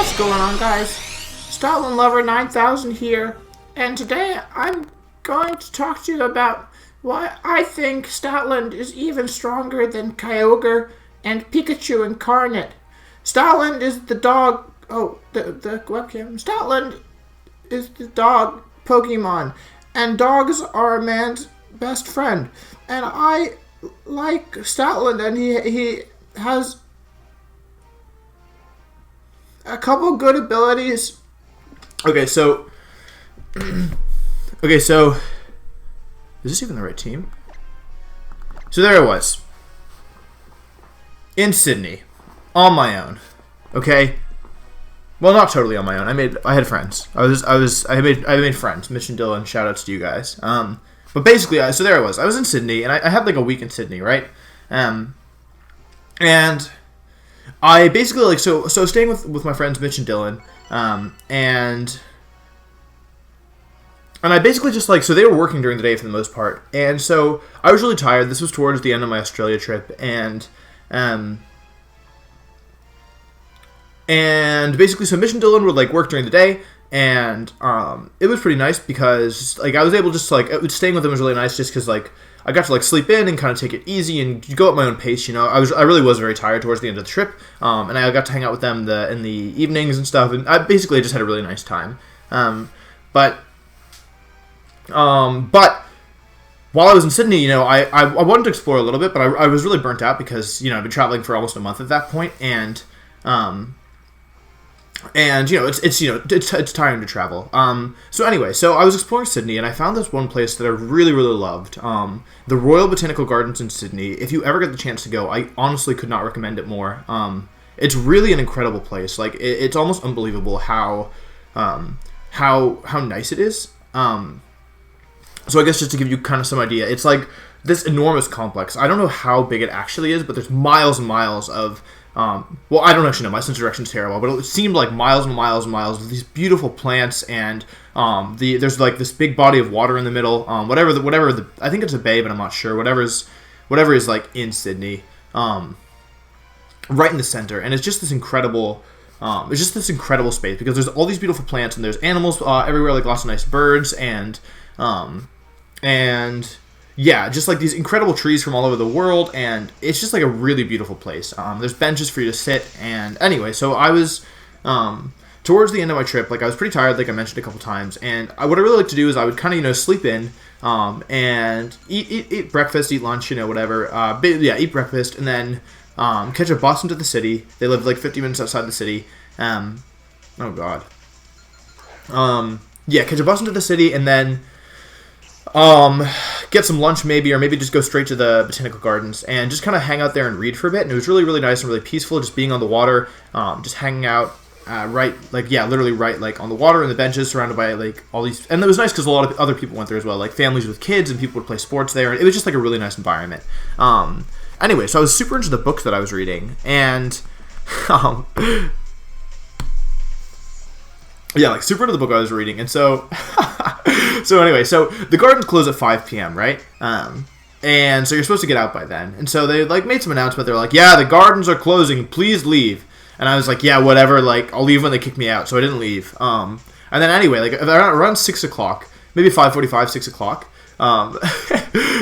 What's going on, guys? Stoutland Lover 9000 here, and today I'm going to talk to you about why I think Stoutland is even stronger than Kyogre and Pikachu Incarnate. Stoutland is the dog... Oh, the webcam. Stoutland is the dog Pokemon, and dogs are a man's best friend. And I like Stoutland, and he has a couple good abilities. Okay, so is this even the right team? So there I was in Sydney on my own. Okay, well, not totally on my own. I had friends. I made friends. Mitch and Dylan, shout outs to you guys. But basically, so there I was. I was in Sydney, and I had like a week in Sydney, right? And I basically like so staying with my friends Mitch and Dylan, and I basically just like, so they were working during the day for the most part, and so I was really tired. This was towards the end of my Australia trip, and basically, so Mitch and Dylan would like work during the day, and it was pretty nice because like I was able just like staying with them was really nice just because like I got to like sleep in and kind of take it easy and go at my own pace. You know, I really was very tired towards the end of the trip, and I got to hang out with them in the evenings and stuff, and I basically just had a really nice time. But while I was in Sydney, you know, I wanted to explore a little bit, but I was really burnt out because, you know, I've been traveling for almost a month at that point, and you know, it's tiring to travel. So anyway, so I was exploring Sydney, and I found this one place that I really, really loved. The Royal Botanical Gardens in Sydney. If you ever get the chance to go, I honestly could not recommend it more. It's really an incredible place. Like, it's almost unbelievable how nice it is. So I guess just to give you kind of some idea, it's like this enormous complex. I don't know how big it actually is, but there's miles and miles of... well, I don't actually know. My sense of direction is terrible, but it seemed like miles and miles and miles of these beautiful plants, and there's like this big body of water in the middle. Whatever the I think it's a bay, but I'm not sure. Whatever is like in Sydney, right in the center, and it's just this incredible. It's just this incredible space because there's all these beautiful plants and there's animals everywhere, like lots of nice birds and yeah, just like these incredible trees from all over the world, and it's just like a really beautiful place. There's benches for you to sit, and anyway, so I was towards the end of my trip, like I was pretty tired, like I mentioned a couple times, and what I really like to do is I would kind of, you know, sleep in and eat breakfast, eat lunch, you know, whatever. Eat breakfast, and then catch a bus into the city. They lived like 50 minutes outside the city. Catch a bus into the city, and then get some lunch maybe, or maybe just go straight to the Botanical Gardens and just kind of hang out there and read for a bit. And it was really, really nice and really peaceful, just being on the water, just hanging out literally right like on the water and the benches, surrounded by like all these. And it was nice because a lot of other people went there as well, like families with kids, and people would play sports there, and it was just like a really nice environment. Anyway, so I was super into the books that I was reading, and super into the book I was reading, and so anyway, so the gardens close at 5 p.m., right? And so you're supposed to get out by then. And so they like made some announcement. They're like, yeah, the gardens are closing, please leave. And I was like, yeah, whatever, like I'll leave when they kick me out. So I didn't leave. And then anyway, like around 6 o'clock, maybe 5:45, 6 o'clock,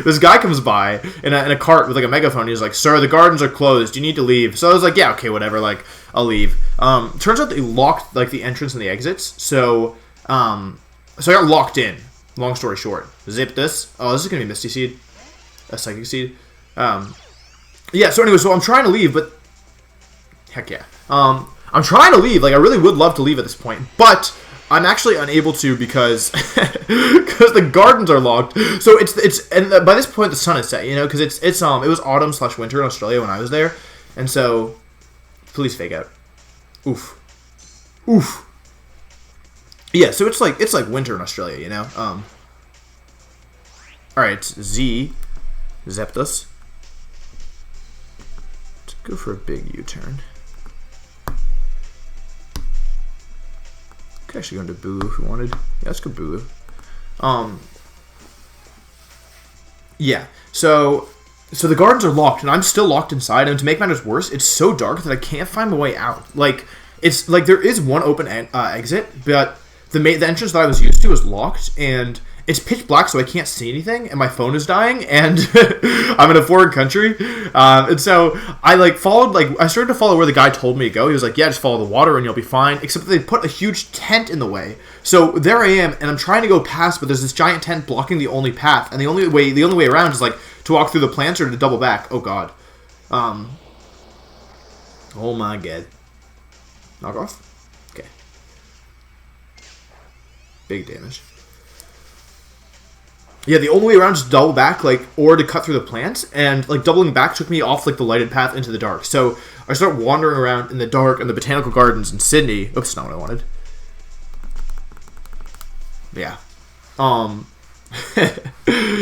this guy comes by in a cart with like a megaphone. He's like, sir, the gardens are closed, you need to leave. So I was like, yeah, okay, whatever, like I'll leave. Turns out they locked like the entrance and the exits, so I got locked in, long story short. Zip this. Oh, this is gonna be Misty Seed, a Psychic Seed. So anyway, so I'm trying to leave, but heck yeah, I'm trying to leave. Like, I really would love to leave at this point, but I'm actually unable to because the gardens are locked. So and by this point the sun is set, you know, because it was autumn/winter in Australia when I was there, and so please fake out. Oof. Yeah, so it's like winter in Australia, you know. All right, Zeptus. Let's go for a big U-turn. Could actually go into Boo if we wanted. Yeah, let's go Boo. Yeah. So the gardens are locked, and I'm still locked inside. And to make matters worse, it's so dark that I can't find my way out. Like, it's like there is one open exit, but the entrance that I was used to is locked, and it's pitch black, so I can't see anything, and my phone is dying, and I'm in a foreign country, and so I I started to follow where the guy told me to go. He was like, yeah, just follow the water and you'll be fine, except that they put a huge tent in the way. So there I am, and I'm trying to go past, but there's this giant tent blocking the only path, and the only way around is like to walk through the plants or to double back. Oh god. Oh my god. Knock off? Okay. Big damage. Yeah, the only way around is to double back, or to cut through the plants, and, doubling back took me off, the lighted path into the dark. So, I start wandering around in the dark in the botanical gardens in Sydney. Oops, that's not what I wanted. Yeah.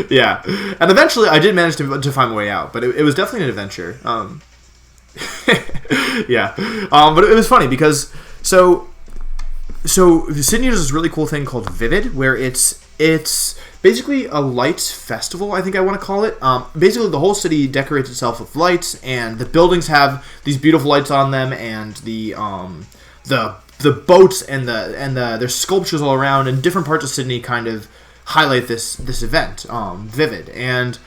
Yeah. And eventually, I did manage to find my way out, but it was definitely an adventure. Yeah. But it was funny, because, so Sydney does this really cool thing called Vivid, where it's basically a lights festival, I think I want to call it. Basically, the whole city decorates itself with lights, and the buildings have these beautiful lights on them, and the boats and there's sculptures all around, and different parts of Sydney kind of highlight this event, Vivid. And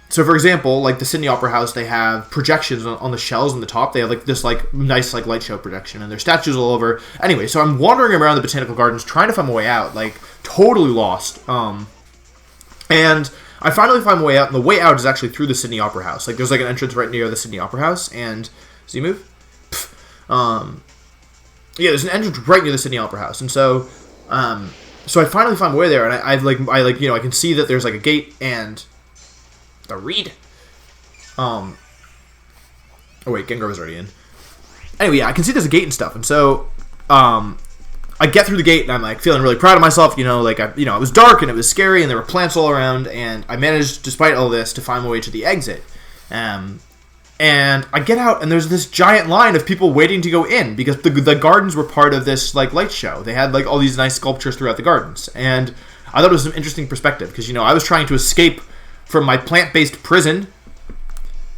so, for example, the Sydney Opera House, they have projections on the shells on the top. They have this nice light show projection, and there's statues all over. Anyway, so I'm wandering around the botanical gardens trying to find my way out, totally lost. And I finally find my way out, and the way out is actually through the Sydney Opera House. There's an entrance right near the Sydney Opera House, and see move. Yeah, there's an entrance right near the Sydney Opera House, and so I finally find my way there, and I can see that there's a gate and a reed. Oh wait, Gengar was already in. Anyway, yeah, I can see there's a gate and stuff, and so I get through the gate, and I'm feeling really proud of myself. It was dark and it was scary, and there were plants all around, and I managed, despite all this, to find my way to the exit. And I get out, and there's this giant line of people waiting to go in, because the gardens were part of this light show. They had all these nice sculptures throughout the gardens, and I thought it was an interesting perspective, because I was trying to escape from my plant-based prison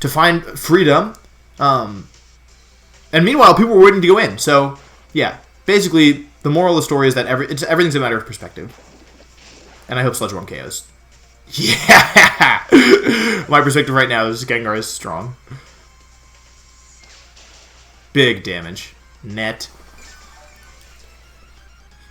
to find freedom, and meanwhile people were waiting to go in. So yeah, basically the moral of the story is that everything's a matter of perspective, and I hope Sludge Worm KOs. Yeah. My perspective right now is Gengar is strong. Big damage. Net.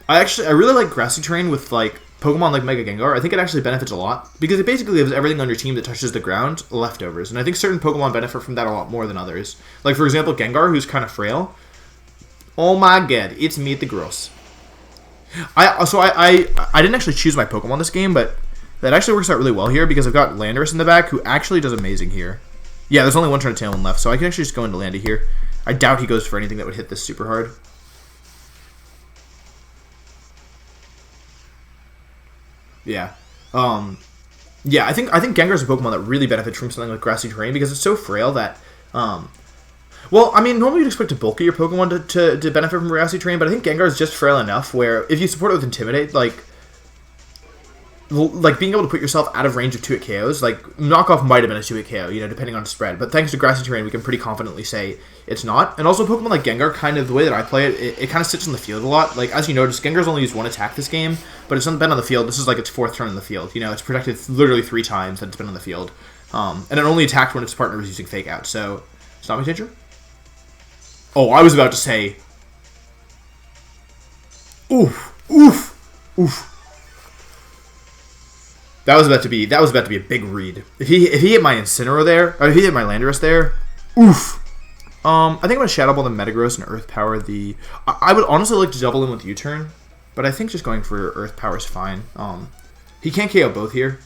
I really like Grassy Terrain with Pokemon like Mega Gengar. I think it actually benefits a lot, because it basically gives everything on your team that touches the ground leftovers, and I think certain Pokemon benefit from that a lot more than others. For example, Gengar, who's kind of frail. Oh my god, it's me, the gross. I didn't actually choose my Pokemon this game, but that actually works out really well here, because I've got Landorus in the back, who actually does amazing here. Yeah, there's only one turn of Tailwind left, so I can actually just go into Landy here. I doubt he goes for anything that would hit this super hard. Yeah. Yeah, I think Gengar's a Pokemon that really benefits from something like Grassy Terrain, because it's so frail that, well, I mean, normally you'd expect a bulk of your Pokemon to benefit from Grassy Terrain, but I think Gengar is just frail enough where if you support it with Intimidate, being able to put yourself out of range of 2-hit KOs, Knockoff might have been a 2-hit KO, depending on spread, but thanks to Grassy Terrain, we can pretty confidently say it's not. And also, Pokemon like Gengar, kind of the way that I play it, it kind of sits on the field a lot. As you notice, Gengar's only used one attack this game, but it's been on the field. This is its 4th turn in the field. It's protected literally 3 times that it's been on the field. And it only attacked when its partner was using Fake Out, so it's not my danger. Oh, I was about to say... Oof. Oof. Oof. That was about to be a big read. If he hit my Incineroar there, or if he hit my Landorus there, oof. I think I'm gonna Shadow Ball the Metagross and Earth Power the. I would honestly like to double in with U-turn, but I think just going for Earth Power is fine. He can't KO both here.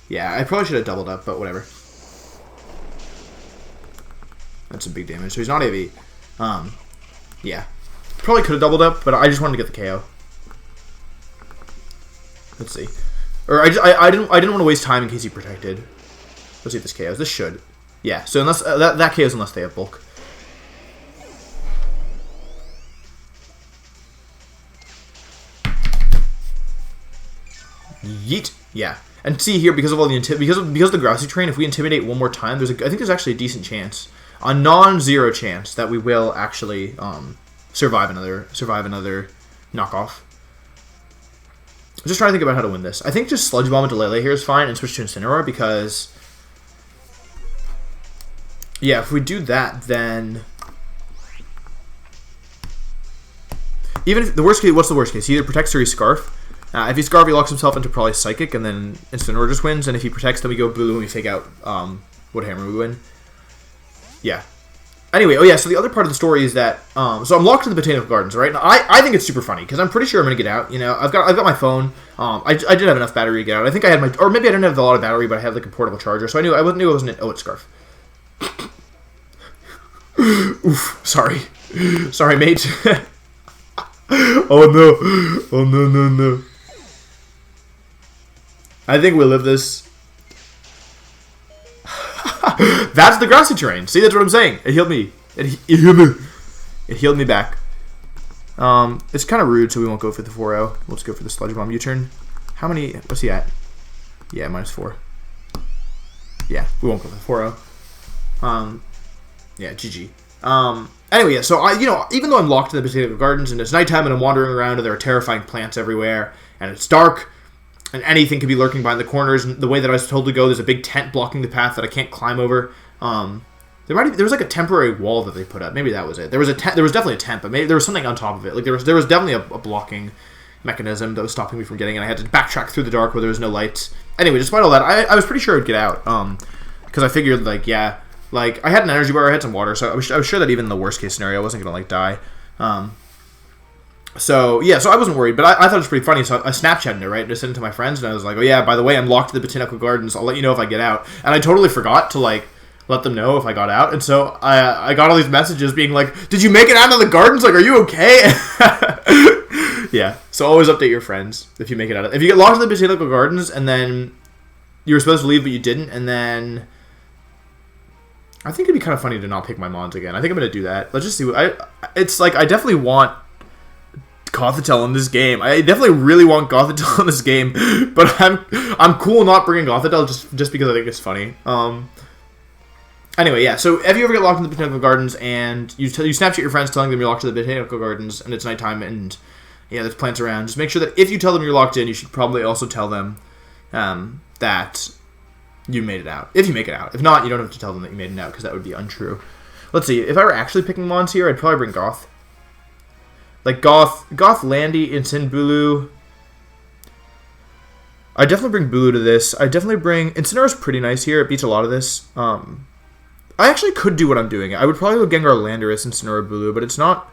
Yeah, I probably should have doubled up, but whatever. That's some big damage. So he's not AV. Yeah, probably could have doubled up, but I just wanted to get the KO. Let's see. Or I didn't want to waste time in case he protected. Let's see if this KOs. This should. Yeah. So unless that KOs unless they have bulk. Yeet. Yeah. And see here, because of all the because of the Grassy Terrain, if we intimidate one more time, I think there's actually a decent chance, a non-zero chance, that we will actually survive another knockoff. I'm just trying to think about how to win this. I think just Sludge Bomb into Lele here is fine and switch to Incineroar because... Yeah, if we do that, then... Even if the worst case, what's the worst case? He either protects or he Scarf. If he Scarf, he locks himself into probably Psychic, and then Incineroar just wins. And if he protects, then we go Bulu and we fake out Wood Hammer, we win. Yeah. Anyway, oh yeah, so the other part of the story is that, so I'm locked in the Botanical Gardens, right? Now, I think it's super funny, because I'm pretty sure I'm going to get out, you know, I've got my phone, I did have enough battery to get out. I think I had my, or maybe I didn't have a lot of battery, but I had like a portable charger, so I wasn't oh, it's Scarf. Oof, sorry. Sorry, mate. Oh no. I think we'll live this. That's the grassy terrain. See, that's what I'm saying. It healed me. It healed me. It healed me back. It's kind of rude, so we won't go for the 4-0. Let's go for the Sludge Bomb U-turn. How many? What's he at? Yeah, -4. Yeah, we won't go for the 4-0. Yeah, GG. Anyway, yeah, so even though I'm locked in the Botanical Gardens and it's nighttime and I'm wandering around and there are terrifying plants everywhere and it's dark and anything could be lurking behind the corners, and the way that I was told to go, there's a big tent blocking the path that I can't climb over. There was like a temporary wall that they put up. Maybe that was it. There was definitely a tent, but maybe there was something on top of it. Like there was definitely a blocking mechanism that was stopping me from getting, and I had to backtrack through the dark where there was no lights. Anyway, despite all that, I was pretty sure I'd get out. Because I figured like, yeah. Like, I had an energy bar, I had some water, so I was sure that even in the worst case scenario, I wasn't going to, like, die. So I wasn't worried, but I thought it was pretty funny, so I Snapchatted it, right? Just sent it to my friends, and I was like, oh yeah, by the way, I'm locked in the Botanical Gardens, I'll let you know if I get out. And I totally forgot to, like, let them know if I got out, and so I got all these messages being like, did you make it out of the gardens? Like, are you okay? Yeah, so always update your friends if you make it out. If you get locked in the Botanical Gardens, and then you were supposed to leave, but you didn't, and then... I think it'd be kind of funny to not pick my Mons again. I think I'm going to do that. Let's just see. It's like, I definitely want Gothitelle in this game. I definitely really want Gothitelle in this game. But I'm cool not bringing Gothitelle just because I think it's funny. Anyway, yeah. So if you ever get locked in the Botanical Gardens and you Snapchat your friends telling them you're locked in the Botanical Gardens and it's nighttime and, yeah, there's plants around, just make sure that if you tell them you're locked in, you should probably also tell them that... you made it out. If you make it out. If not, you don't have to tell them that you made it out, because that would be untrue. Let's see. If I were actually picking Mons here, I'd probably bring Goth. Like, Goth, Landy, Incin, Bulu. I'd definitely bring Bulu to this. I'd definitely bring... Incineroar's pretty nice here. It beats a lot of this. I actually could do what I'm doing. I would probably go Gengar, Landorus, Incineroar, Bulu, but it's not...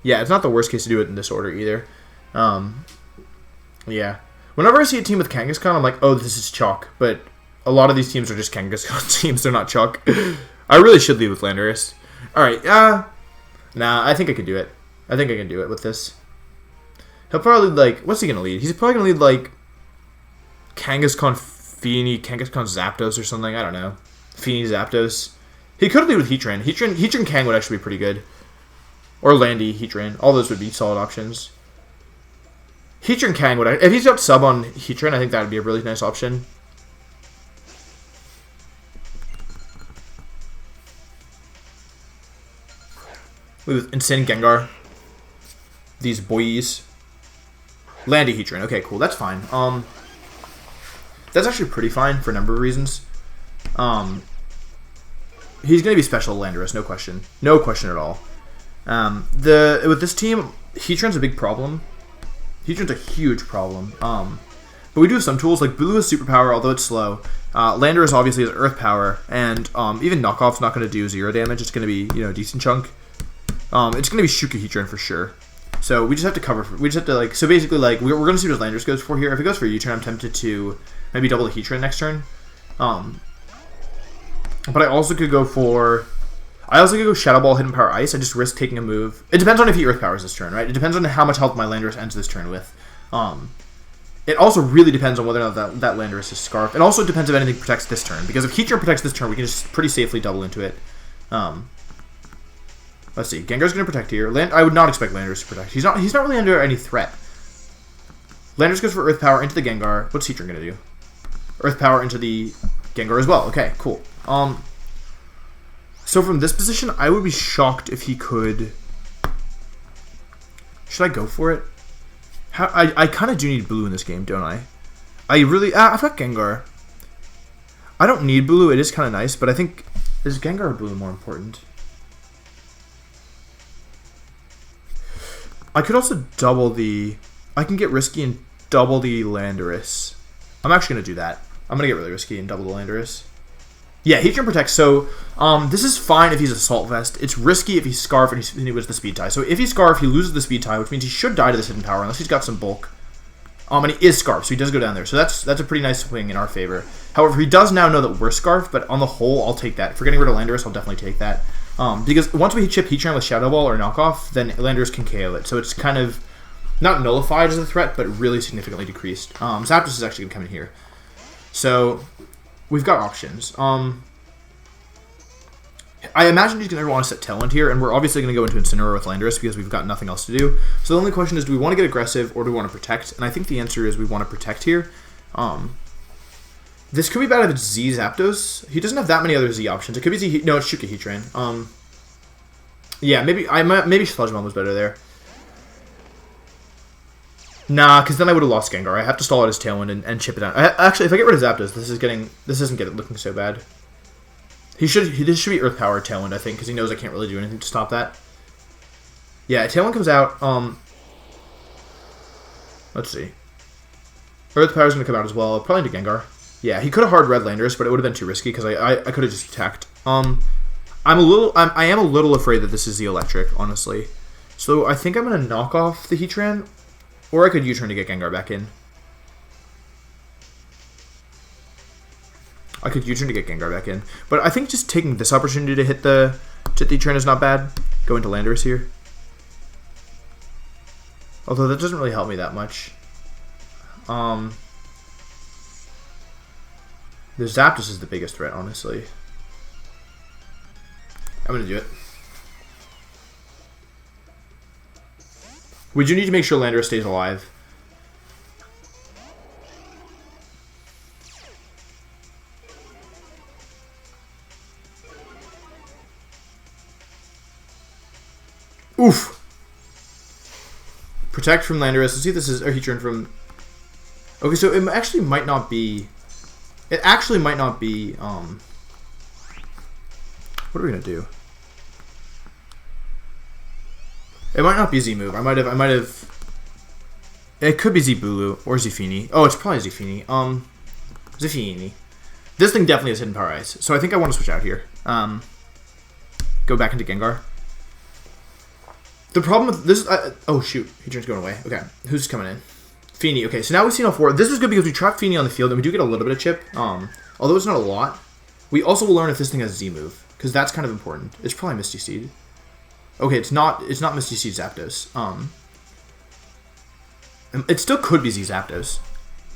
Yeah, it's not the worst case to do it in this order, either. Yeah. Whenever I see a team with Kangaskhan, I'm like, oh, this is chalk, but... A lot of these teams are just Kangaskhan teams. They're not chalk. I really should lead with Landorus. Alright, nah, I think I can do it. I think I can do it with this. He'll probably lead, like... What's he going to lead? He's probably going to lead, like... Kangaskhan Feeny, Kangaskhan Zapdos or something. I don't know. Feeny Zapdos. He could lead with Heatran. Heatran Kang would actually be pretty good. Or Landy, Heatran. All those would be solid options. Heatran Kang would... If he's got sub on Heatran, I think that would be a really nice option. With Insane Gengar. These boys. Landy Heatran. Okay, cool. That's fine. That's actually pretty fine for a number of reasons. He's going to be special Landorus, no question. No question at all. With this team, Heatran's a big problem. Heatran's a huge problem. But we do have some tools, like Bulu is superpower, although it's slow. Landorus obviously has Earth Power, and even Knockoff's not going to do 0 damage. It's going to be, a decent chunk. It's going to be Shuka Heatran for sure. So we just have to cover. We just have to, like... So basically, like, we're going to see what Landorus goes for here. If it goes for U-turn, I'm tempted to maybe double the Heatran next turn. But I also could go for... I also could go Shadow Ball, Hidden Power, Ice. I just risk taking a move. It depends on if he Earth Powers this turn, right? It depends on how much health my Landorus ends this turn with. It also really depends on whether or not that Landorus is Scarf. It also depends if anything protects this turn. Because if Heatran protects this turn, we can just pretty safely double into it. Let's see. Gengar's going to protect here. I would not expect Landorus to protect. He's not really under any threat. Landorus goes for Earth Power into the Gengar. What's Heatran going to do? Earth Power into the Gengar as well. Okay, cool. So from this position, I would be shocked if he could Should I go for it? I kind of do need blue in this game, don't I? I've got Gengar. I don't need blue. It is kind of nice, but I think... Is Gengar or blue more important? I could also double the... I can get risky and double the Landorus. I'm actually going to do that. I'm going to get really risky and double the Landorus. Yeah, Heatran protects. So, this is fine if he's Assault Vest. It's risky if he's Scarf and he was the Speed tie. So if he's Scarf, he loses the Speed tie, which means he should die to this Hidden Power unless he's got some bulk. And he is Scarf, so he does go down there. So that's a pretty nice swing in our favor. However, he does now know that we're Scarf, but on the whole, I'll take that. For getting rid of Landorus, I'll definitely take that. Because once we chip Heatran with Shadow Ball or Knockoff, then Landorus can KO it. So it's kind of not nullified as a threat, but really significantly decreased. Zapdos is actually going to come in here. So we've got options. I imagine he's going to want to set Tailwind here, and we're obviously going to go into Incineroar with Landorus because we've got nothing else to do. So the only question is, do we want to get aggressive or do we want to protect? And I think the answer is we want to protect here. This could be bad if it's Z Zapdos. He doesn't have that many other Z options. It could be Z... No, it's Shuka Heatran. Yeah, maybe Sludge Bomb was better there. Nah, because then I would have lost Gengar. I have to stall out his Tailwind and chip it down. Actually, if I get rid of Zapdos, this isn't looking so bad. This should be Earth Power Tailwind, I think, because he knows I can't really do anything to stop that. Yeah, Tailwind comes out. Let's see. Earth Power's going to come out as well, probably into Gengar. Yeah, he could have hard red Landorus, but it would have been too risky because I could have just attacked. I am a little afraid that this is the Electric, honestly. So I think I'm going to knock off the Heatran, or I could U-turn to get Gengar back in. I could U-turn to get Gengar back in. But I think just taking this opportunity to hit the Heatran is not bad. Go into Landorus here. Although that doesn't really help me that much. The Zapdos is the biggest threat, honestly. I'm going to do it. We do need to make sure Landorus stays alive. Oof. Protect from Landorus. Let's see if this is a Heatran from... Okay, so it actually might not be... It actually might not be... What are we going to do? It might not be Z-move. I might have... It could be Z-Bulu or Z-Fini. Oh, it's probably Z-Fini. Z-Fini. This thing definitely has Hidden Power Ice. So I think I want to switch out here. Go back into Gengar. The problem with this... oh, shoot. Heatran's going away. Okay. Who's coming in? Fini. Okay, so now we've seen all four. This is good because we trap Fini on the field, and we do get a little bit of chip. Although it's not a lot. We also will learn if this thing has Z-move, because that's kind of important. It's probably Misty Seed. Okay, it's not Misty Seed Zapdos. It still could be Z Zapdos.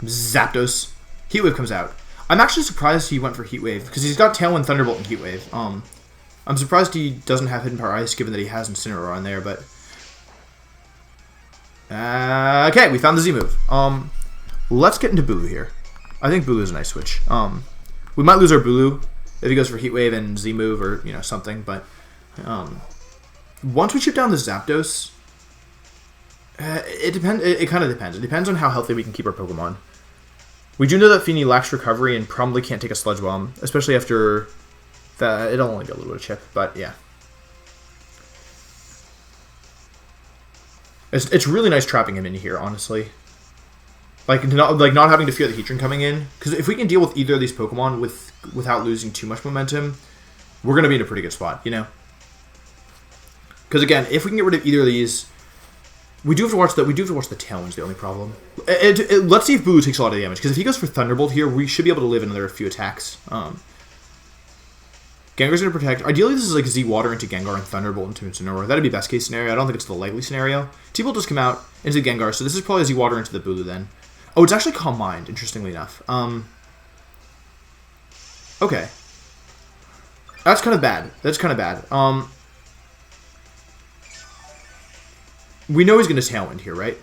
Zapdos. Heat Wave comes out. I'm actually surprised he went for Heat Wave, because he's got Tailwind, Thunderbolt, and Heat Wave. I'm surprised he doesn't have Hidden Power Ice, given that he has Incineroar on there, but... okay, we found the Z-move. Let's get into Bulu here. I think Bulu is a nice switch. We might lose our Bulu if he goes for Heat Wave and Z-move or, you know, something, but... once we chip down the Zapdos... it kind of depends. It depends on how healthy we can keep our Pokemon. We do know that Fini lacks recovery and probably can't take a Sludge Bomb, especially after... it'll only be a little bit of chip, but yeah. It's really nice trapping him in here, honestly. Like not having to fear the Heatran coming in, because if we can deal with either of these Pokemon without losing too much momentum, we're gonna be in a pretty good spot, you know. Because again, if we can get rid of either of these, we do have to watch the Tailwind's the only problem. Let's see if Bulu takes a lot of damage, because if he goes for Thunderbolt here, we should be able to live another few attacks. Gengar's going to protect. Ideally, this is like Z-Water into Gengar and Thunderbolt into Incineroar. That'd be best case scenario. I don't think it's the likely scenario. T-Bolt does come out into Gengar, so this is probably Z-Water into the Bulu then. Oh, it's actually Calm Mind, interestingly enough. Okay. That's kind of bad. We know he's going to Tailwind here, right?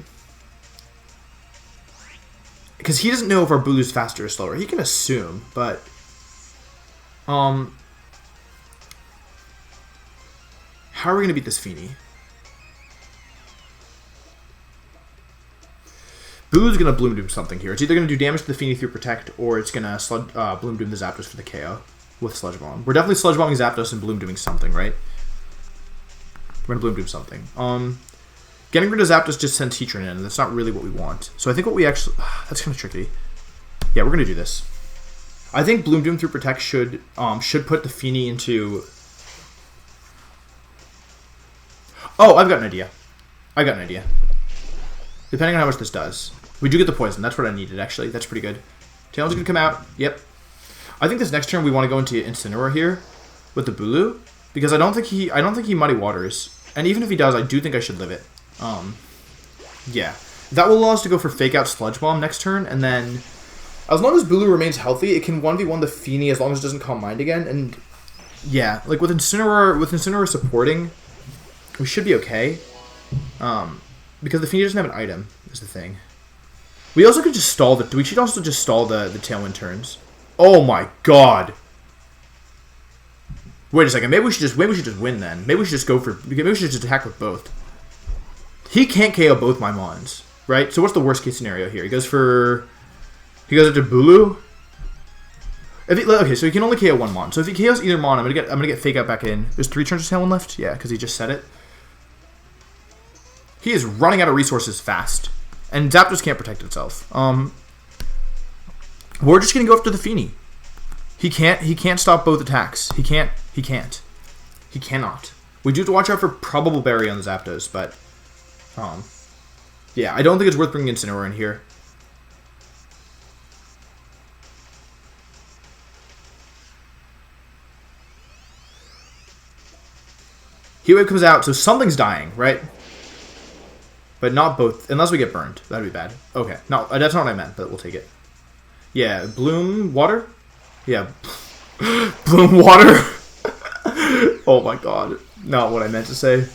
Because he doesn't know if our Bulu's faster or slower. He can assume, but... How are we going to beat this Fini? Boo's going to Bloom Doom something here. It's either going to do damage to the Feeny through Protect, or it's going to Bloom Doom the Zapdos for the KO with Sludge Bomb. We're definitely Sludge Bombing Zapdos and Bloom Dooming something, right? We're going to Bloom Doom something. Getting rid of Zapdos just sends Heatran in, and that's not really what we want. So I think what we actually... that's kind of tricky. Yeah, we're going to do this. I think Bloom Doom through Protect should put the Feeny into... Oh, I've got an idea. Depending on how much this does. We do get the poison. That's what I needed, actually. That's pretty good. Tail's going to come out. Yep. I think this next turn we want to go into Incineroar here with the Bulu, because I don't think he Muddy Waters. And even if he does, I do think I should live it. Yeah. That will allow us to go for Fake Out Sludge Bomb next turn, and then as long as Bulu remains healthy, it can 1v1 the Feeny as long as it doesn't Calm Mind again. And yeah, like with Incineroar supporting, we should be okay. Because the Feeny doesn't have an item, is the thing. We also could just stall we should also just stall the Tailwind turns. Oh my god. Wait a second, maybe we should just win then. Maybe we should just attack with both. He can't KO both my Mons, right? So what's the worst case scenario here? He goes into Bulu. Okay, so he can only KO one Mon. So if he KOs either Mon, I'm gonna get Fake Out back in. There's 3 turns of Tailwind left? Yeah, because he just said it. He is running out of resources fast. And Zapdos can't protect itself. We're just gonna go after the Feeny. He can't stop both attacks. He cannot. We do have to watch out for probable Berry on the Zapdos, but yeah, I don't think it's worth bringing Incineroar in here. Heat Wave comes out, so something's dying, right? But not both, unless we get burned. That'd be bad. Okay, no, that's not what I meant, but we'll take it. Yeah, Bloom Water? Yeah. Bloom Water? Oh my god. Not what I meant to say.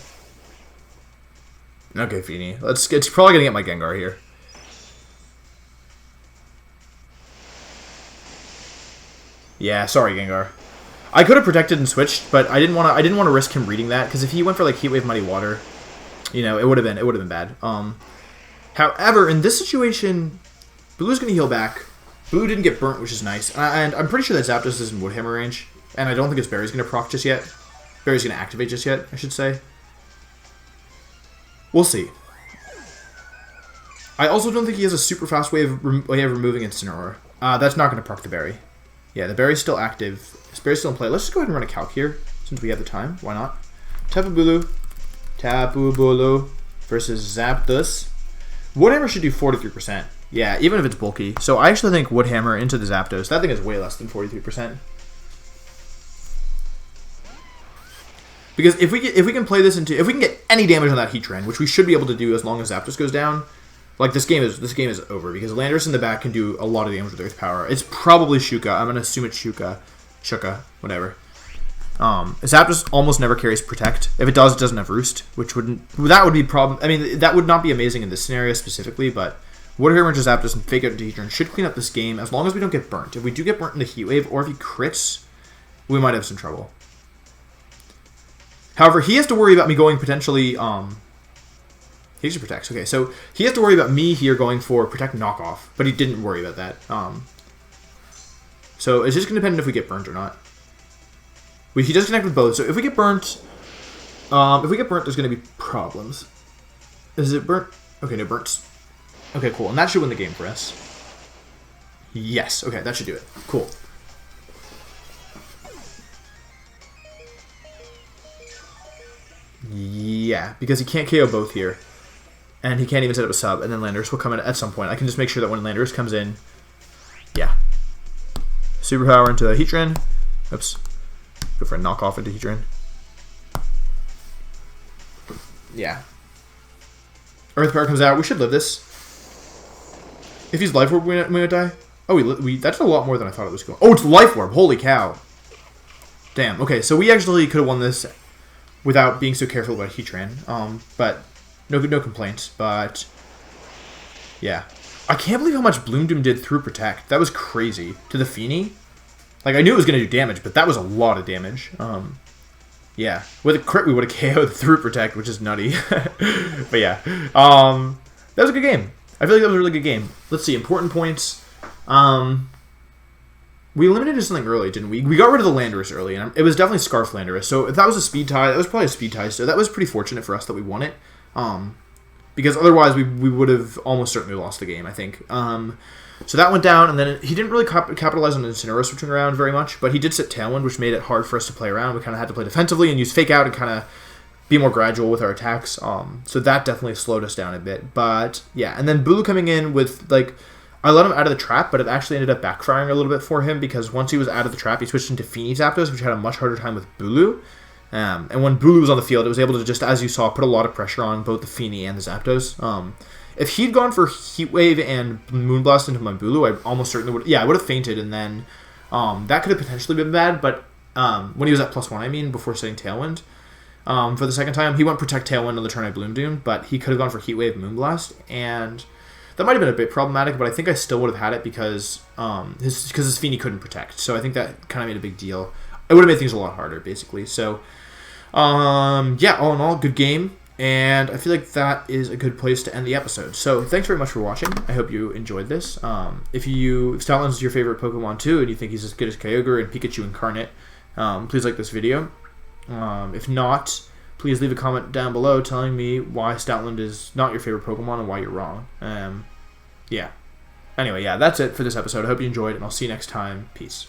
Okay, Feeny. It's probably gonna get my Gengar here. Yeah, sorry, Gengar. I could have protected and switched, but I didn't want to risk him reading that, because if he went for like Heat Wave Muddy Water, you know, it would have been bad. However, in this situation, Blue's gonna heal back. Blue didn't get burnt, which is nice, and I'm pretty sure that Zapdos is in Woodhammer range, and I don't think its Berry's gonna proc just yet. Berry's gonna activate just yet, I should say. We'll see. I also don't think he has a super fast way of removing Incineroar. That's not gonna proc the Berry. Yeah, the Berry's still active. This Berry's still in play. Let's just go ahead and run a calc here, since we have the time. Why not? Tapu Bulu versus Zapdos. Woodhammer should do 43%. Yeah, even if it's bulky. So I actually think Woodhammer into the Zapdos. That thing is way less than 43%. Because if we can play this into, if we can get any damage on that Heatran, which we should be able to do as long as Zapdos goes down, like this game is over, because Landorus in the back can do a lot of damage with Earth Power. It's probably Shuka. I'm gonna assume it's Shuka, whatever. Zapdos almost never carries Protect. If it does, it doesn't have Roost, that would be problem. I mean, that would not be amazing in this scenario specifically, but Woodhammer into Zapdos and Fake Out into Heatran should clean up this game as long as we don't get burnt. If we do get burnt in the Heat Wave, or if he crits, we might have some trouble. However, he has to worry about me going potentially, he actually protects. Okay, so he has to worry about me here going for Protect Knockoff, but he didn't worry about that. So it's just going to depend if we get burnt or not. He does connect with both, so if we get burnt, there's going to be problems. Is it burnt? Okay, no burns. Okay, cool, and that should win the game for us. Yes, okay, that should do it. Cool. Yeah, because he can't KO both here. And he can't even set up a sub, and then Landorus will come in at some point. I can just make sure that when Landorus comes in, yeah. Superpower into Heatran. Oops. Go for a knockoff into Heatran. Yeah. Earth Power comes out. We should live this. If he's Life Orb, we might die. Oh, that's a lot more than I thought it was going. Oh, it's Life Orb. Holy cow. Damn. Okay, so we actually could have won this without being so careful about Heatran. But no complaints. But yeah, I can't believe how much Bloom Doom did through Protect. That was crazy to the Feeny. Like I knew it was gonna do damage, but that was a lot of damage. Yeah, with a crit we would have KO'd through Protect, which is nutty. But yeah, that was a good game. I feel like that was a really good game. Let's see, important points. We eliminated something early, didn't we? We got rid of the Landorus early, and it was definitely Scarf Landorus. So if that was a speed tie, that was probably a speed tie. So that was pretty fortunate for us that we won it. Because otherwise we would have almost certainly lost the game, I think. So that went down, and then he didn't really capitalize on the Incineroar switching around very much, but he did sit Tailwind, which made it hard for us to play around. We kind of had to play defensively and use Fake Out and kind of be more gradual with our attacks. So that definitely slowed us down a bit. But, yeah, and then Bulu coming in with, like... I let him out of the trap, but it actually ended up backfiring a little bit for him because once he was out of the trap, he switched into Feeny Zapdos, which had a much harder time with Bulu. And when Bulu was on the field, it was able to just, as you saw, put a lot of pressure on both the Feeny and the Zapdos. If he'd gone for Heat Wave and Moonblast into my Bulu, I almost certainly would. Yeah, I would have fainted, and then that could have potentially been bad. But when he was at +1, I mean, before setting Tailwind for the second time, he went Protect Tailwind on the turn I Bloom Doom, but he could have gone for Heat Wave Moonblast, and that might have been a bit problematic, but I think I still would have had it because his Feeny couldn't protect. So I think that kind of made a big deal. It would have made things a lot harder, basically. So, yeah, all in all, good game. And I feel like that is a good place to end the episode. So thanks very much for watching. I hope you enjoyed this. If Stoutland is your favorite Pokemon too, and you think he's as good as Kyogre and Pikachu Incarnate, please like this video. If not, please leave a comment down below telling me why Stoutland is not your favorite Pokemon and why you're wrong. Yeah. Anyway, yeah, that's it for this episode. I hope you enjoyed, and I'll see you next time. Peace.